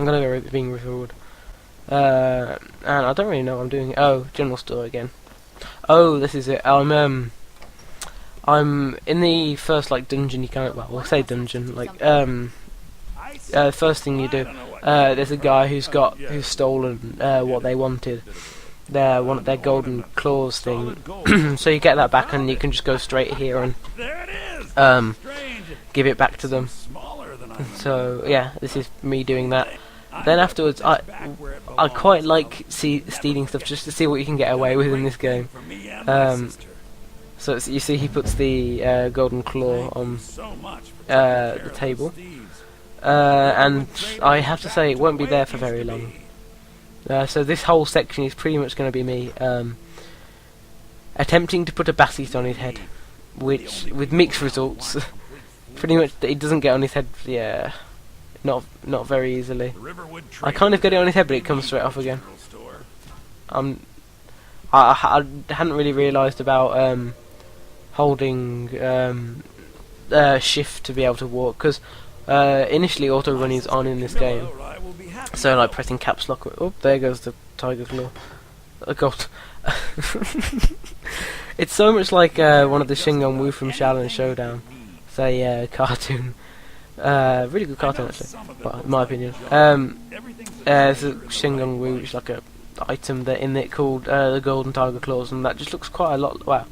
I'm gonna go with being revealed. And I don't really know what I'm doing. Oh, general store again. Oh, this is it. I'm in the first like dungeon you can't. Well, we'll say dungeon. Like first thing you do. There's a guy who's stolen what they wanted. Their golden claws thing. So you get that back, and you can just go straight here and give it back to them. So yeah, this is me doing that. Then afterwards, I quite like stealing stuff just to see what you can get away with in this game. So you see, he puts the golden claw on the table, and I have to say it won't be there for very long. So this whole section is pretty much going to be me attempting to put a bassett on his head, which with mixed results. Pretty much, it doesn't get on his head. Yeah. Not very easily. I kind of get it on his head, but it comes straight off again. I hadn't really realised about holding shift to be able to walk, because initially auto running is on in this game. So like pressing caps lock. Oh, there goes the tiger claw. Oh god. It's so much like one of the Shingon Wu from Shaolin Showdown. It's a cartoon. Really good cartoon actually, but in my opinion. There's a Shingon Wu, which is like a item that in it called the Golden Tiger Claws, and that just looks quite a lot. Wow,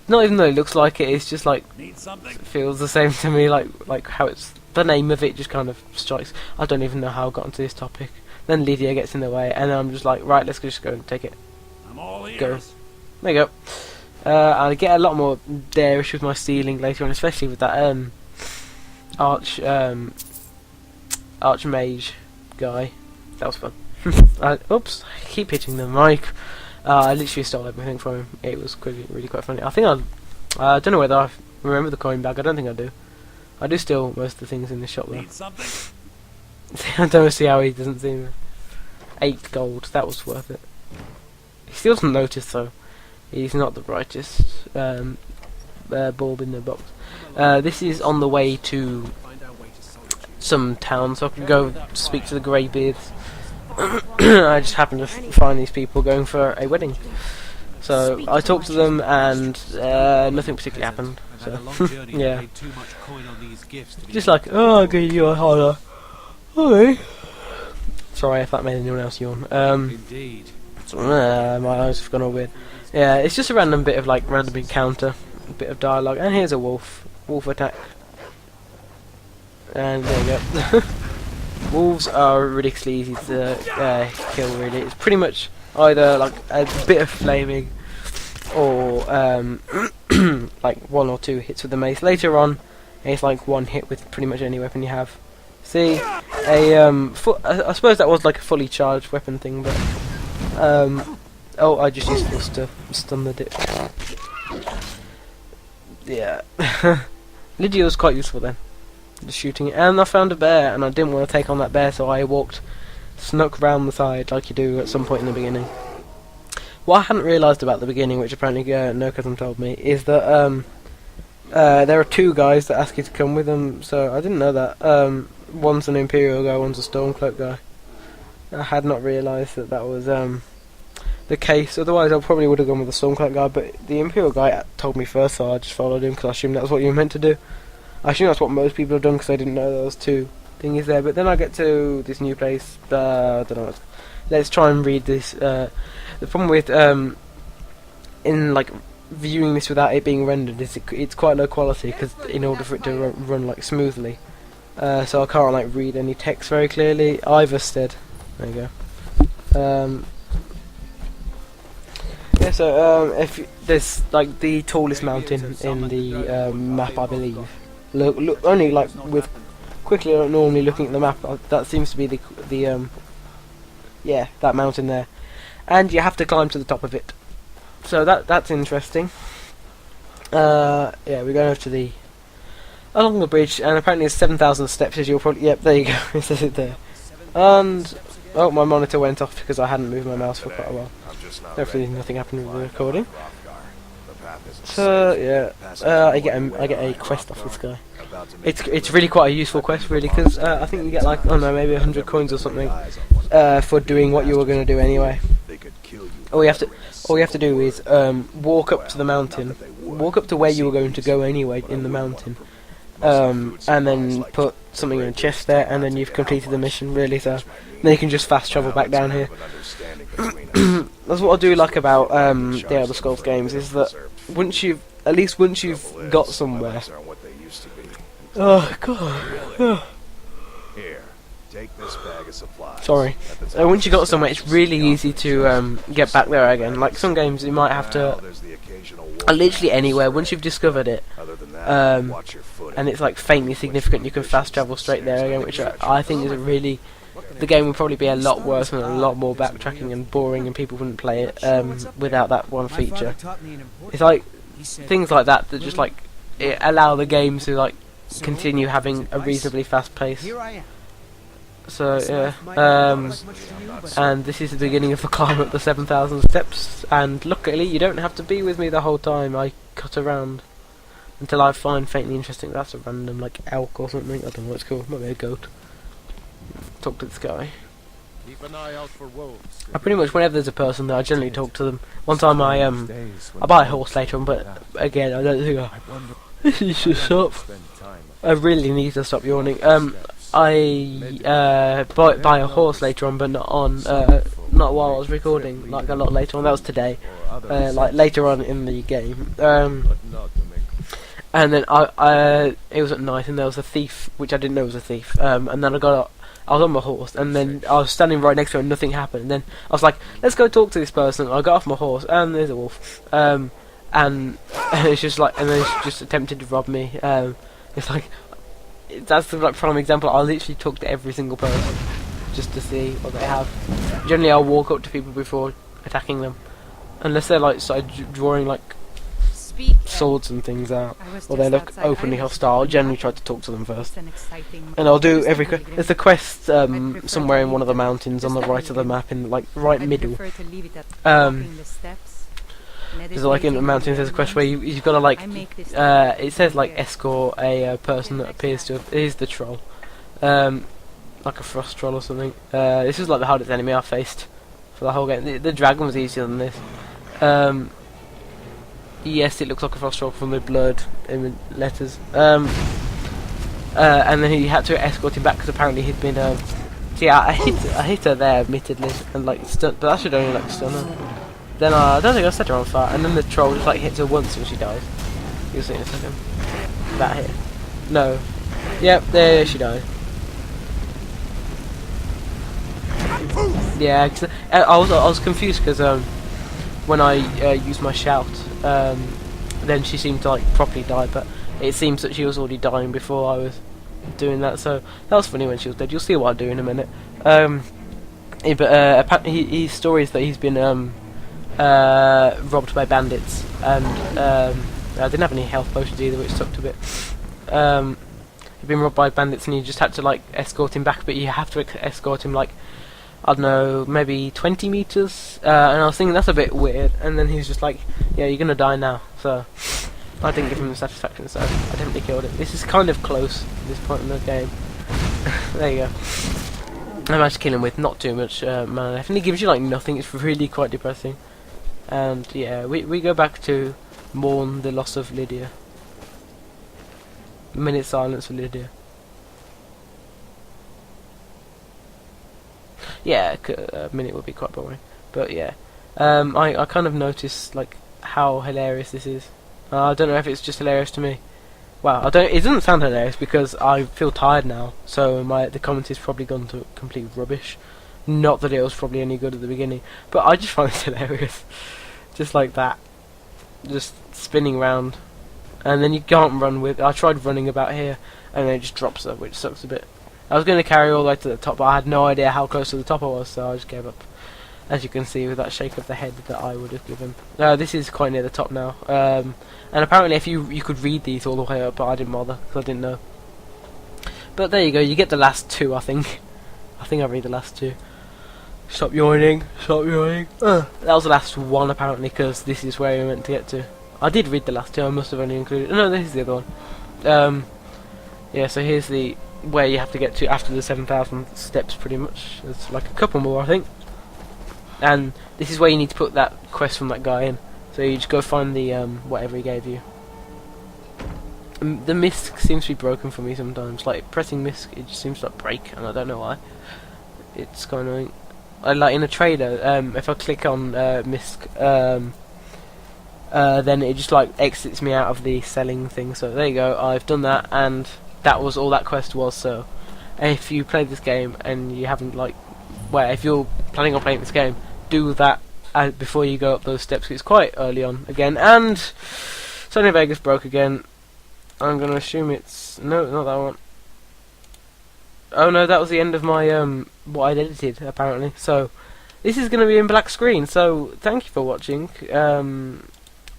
not even though it looks like it, it's just like it feels the same to me. Like how it's the name of it just kind of strikes. I don't even know how I got onto this topic. Then Lydia gets in the way, and I'm just like, right, let's just go and take it. Go. There you go. I get a lot more dareish with my stealing later on, especially with that archmage guy. That was fun. Oops, I keep hitting the mic. I literally stole everything from him. It was really quite funny. I think I don't know whether I remember the coin bag. I don't think I do. I do steal most of the things in the shop though. I don't see how he doesn't see me. 8 gold. That was worth it. He still doesn't notice though. He's not the brightest bulb in the box. This is on the way to some town, so I can go speak to the Greybeards. I just happened to find these people going for a wedding. So I talked to them, and nothing particularly happened. So yeah, just like, oh, I'll give you a holler. Okay. Sorry if that made anyone else yawn. My eyes have gone all weird. Yeah, it's just a random bit of random encounter, a bit of dialogue, and here's a wolf attack, and there you go. Wolves are ridiculously easy to kill. Really, it's pretty much either like a bit of flaming, or like 1 or 2 hits with the mace. Later on, it's like 1 hit with pretty much any weapon you have. See, I suppose that was like a fully charged weapon thing, but oh, I just used this to stun the dip. Yeah. Lydia was quite useful then, just shooting it. And I found a bear, and I didn't want to take on that bear, so I snuck round the side like you do at some point in the beginning. What I hadn't realised about the beginning, which apparently No-Cousin told me, is that there are 2 guys that ask you to come with them, so I didn't know that. One's an Imperial guy, one's a Stormcloak guy. I had not realised that was the case. Otherwise I probably would have gone with the Stormcloak guy, but the Imperial guy told me first, so I just followed him because I assumed that's what you were meant to do. I assume that's what most people have done because I didn't know there was 2 thingies there. But then I get to this new place. I don't know. Let's try and read this. The problem with in like viewing this without it being rendered is it's quite low quality, because in order for it to run like smoothly, so I can't like read any text very clearly. Iverstead. There you go. Yeah, so if there's like the tallest mountain in the map, I believe. Look, only like with quickly normally looking at the map, that seems to be the yeah, that mountain there, and you have to climb to the top of it. So that's interesting. Yeah, we're going over to along the bridge, and apparently it's 7,000 steps. As you'll probably, yep, there you go. It says it there. And oh, my monitor went off because I hadn't moved my mouse for quite a while. Hopefully nothing happened with the recording. So yeah, I get a quest off this guy. It's really quite a useful quest, really, because I think you get like, I don't know, maybe 100 coins or something for doing what you were going to do anyway. All you have to do is walk up to the mountain, walk up to where you were going to go anyway in the mountain, and then put something in a chest there, and then you've completed the mission, really. So then you can just fast travel back down here. That's what I do like about the Elder Scrolls games, is that once you've got somewhere. Oh god. Here, take this bag of supplies. Sorry. Once you got somewhere, it's really easy to get back there again. Like some games, you might have to. Literally anywhere. Once you've discovered it, and it's like faintly significant, you can fast travel straight there again, which I think is a really. The game would probably be a lot worse and a lot more backtracking and boring, and people wouldn't play it without that one feature. It's like things like that that just like allow the game to like continue having a reasonably fast pace. So yeah, and this is the beginning of the climb up the 7,000 steps. And luckily, you don't have to be with me the whole time. I cut around until I find faintly interesting. That's a random like elk or something. I don't know what it's called. Might be a goat. Talk to this guy. Keep an eye out for wolves. I pretty much, whenever there's a person there, I generally talk to them. One time I buy a horse later on, but again I don't think this is just stop. I really need to stop yawning. I buy a horse later on, but not while I was recording. Like a lot later on. That was today. Like later on in the game. And then it was at night, and there was a thief, which I didn't know was a thief. And then I was on my horse, and then I was standing right next to him, and nothing happened. And then I was like, let's go talk to this person. I got off my horse, and there's a wolf. And it's just like, and then it's just attempted to rob me. It's like, that's the like prime example. I literally talk to every single person just to see what they have. Generally, I'll walk up to people before attacking them, unless they're like started drawing like swords and things out, or they look openly hostile. I'll generally try to talk to them first, and I'll do every there's a quest somewhere in one of the mountains on the right of the map, in like right middle. There's like in the mountains there's a quest where you've got to like it says like escort a person that appears to is the troll, like a frost troll or something. This is like the hardest enemy I've faced for the whole game. The dragon was easier than this. Yes, it looks like a frost troll from the blurred letters. And then he had to escort him back because apparently he'd been. Yeah, I hit her there, admittedly, and like but that should only like stun her. Then I don't think I set her on fire, and then the troll just like hits her once and she dies. You'll see in a second. That here. No. Yep, there she died. Yeah, cause I was confused because when I used my shout. Then she seemed to like properly die, but it seems that she was already dying before I was doing that, so that was funny when she was dead. You'll see what I do in a minute. Apparently his story is that he's been robbed by bandits, and I didn't have any health potions either, which sucked a bit. He'd been robbed by bandits, and you just had to like escort him back, but you have to escort him like, I don't know, maybe 20 meters, and I was thinking that's a bit weird, and then he was just like, yeah, you're gonna die now, so I didn't give him the satisfaction, so I definitely killed it. This is kind of close at this point in the game. There you go. I managed to kill him with not too much mana left, and he gives you like nothing. It's really quite depressing. And yeah, we go back to mourn the loss of Lydia. A minute silence for Lydia. Yeah, a minute would be quite boring, but yeah, I kind of noticed like how hilarious this is. I don't know if it's just hilarious to me. Wow, it doesn't sound hilarious because I feel tired now, so the commentary's probably gone to complete rubbish. Not that it was probably any good at the beginning, but I just find it hilarious. Just like that, just spinning round, and then you can't run with. I tried running about here, and then it just drops her, which sucks a bit. I was going to carry all the way to the top, but I had no idea how close to the top I was, so I just gave up. As you can see with that shake of the head that I would have given. This is quite near the top now. And apparently if you could read these all the way up, but I didn't bother, because I didn't know. But there you go, you get the last two, I think. I think I read the last two. Stop yawning, stop yawning. That was the last one apparently, because this is where we meant to get to. I did read the last two. I must have only included. No, this is the other one. Yeah. So here's the where you have to get to after the 7,000 steps. Pretty much. There's like a couple more, I think. And this is where you need to put that quest from that guy in. So you just go find the whatever he gave you. The misc seems to be broken for me sometimes. Like pressing misc, it just seems to like break, and I don't know why. It's kind of annoying. Like in a trader, if I click on misc, then it just like exits me out of the selling thing. So there you go. I've done that, and that was all that quest was. So if you play this game and you haven't if you're planning on playing this game, do that before you go up those steps. 'Cause it's quite early on again, and Sony Vegas broke again. I'm gonna assume it's no, not that one. Oh no, that was the end of my what I'd edited apparently. So this is gonna be in black screen. So thank you for watching.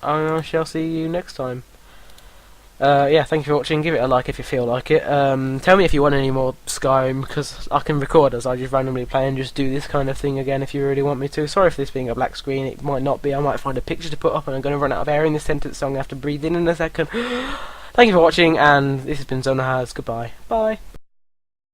I shall see you next time. Yeah, thank you for watching. Give it a like if you feel like it. Tell me if you want any more Skyrim, because I can record as I just randomly play and just do this kind of thing again if you really want me to. Sorry for this being a black screen. It might not be. I might find a picture to put up, and I'm going to run out of air in this sentence, so I'm going to have to breathe in a second. Thank you for watching, and this has been Zonahaz. Goodbye. Bye.